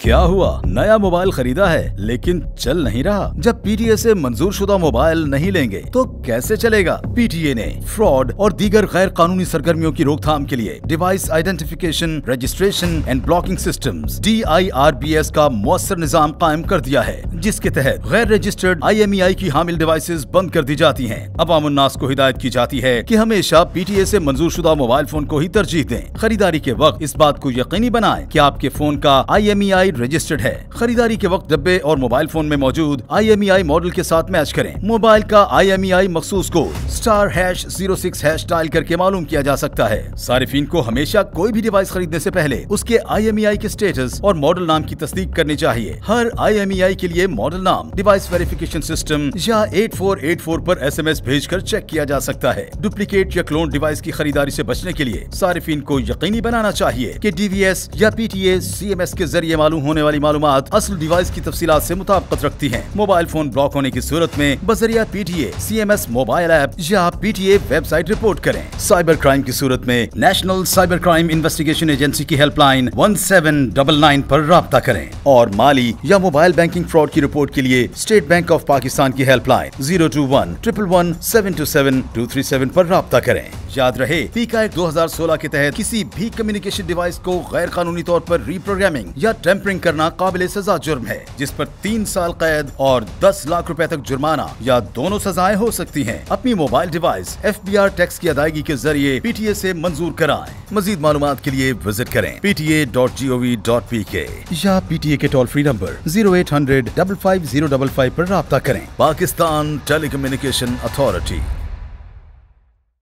क्या हुआ? नया मोबाइल खरीदा है लेकिन चल नहीं रहा। जब पीटीए से मंजूर शुदा मोबाइल नहीं लेंगे तो कैसे चलेगा? पीटीए ने फ्रॉड और दीगर गैर कानूनी सरगर्मियों की रोकथाम के लिए device identification, registration and blocking systems DIRBS का मौसर निजाम कायम कर दिया है, जिसके तहत गैर रजिस्टर्ड IMEI की हामिल डिवाइसेस बंद कर दी जाती हैं। अवाम उन्नास को हिदायत की जाती है कि हमेशा पीटीए से मंजूर शुदा मोबाइल फोन को ही तरजीह दें। खरीदारी के वक्त इस बात को यकीनी बनाएं कि आपके फोन का IMEI रजिस्टर्ड है। खरीदारी के वक्त डब्बे और मोबाइल फोन में मौजूद IMEI मॉडल के साथ मैच करें। मोबाइल का IMEI मखसूस कोड *#06# डायल करके मालूम किया जा सकता है। सारिफीन को हमेशा कोई भी डिवाइस खरीदने से पहले उसके IMEI के स्टेटस और मॉडल नाम की तस्दीक करनी चाहिए। हर IMEI के लिए मॉडल नाम डिवाइस वेरिफिकेशन सिस्टम या 8484 पर SMS भेजकर चेक किया जा सकता है। डुप्लीकेट या क्लोन डिवाइस की खरीदारी से बचने के लिए सारिफीन को यकीनी बनाना चाहिए कि DVS या PTA CMS के जरिए मालूम होने वाली मालूमात असल डिवाइस की तफसीलात से मुताबिकत रखती हैं। मोबाइल फोन ब्लॉक होने की सूरत में बजरिया PTA CMS मोबाइल ऐप या PTA वेबसाइट रिपोर्ट करें। साइबर क्राइम की सूरत में national cyber crime investigation agency की हेल्पलाइन 1799 पर राब्ता करें और माली या मोबाइल बैंकिंग फ्रॉड की रिपोर्ट के लिए स्टेट बैंक ऑफ पाकिस्तान की हेल्पलाइन 021-111-727-237 पर राब्ता करें। याद रहे, पीका एक्ट 2016 के तहत किसी भी कम्युनिकेशन डिवाइस को गैर कानूनी तौर पर रीप्रोग्रामिंग या टेम्परिंग करना काबिल सजा जुर्म है, जिस पर 3 साल कैद और 10 लाख रुपए तक जुर्माना या दोनों सजाएं हो सकती हैं। अपनी मोबाइल डिवाइस FBR टैक्स की अदायगी के जरिए PTA से मंजूर कराएं। मजीद मालूमात के लिए विजिट करें pta.gov.pk या PTA के टोल फ्री नंबर 0800 55055 पर राब्ता करें। Pakistan telecommunication authority.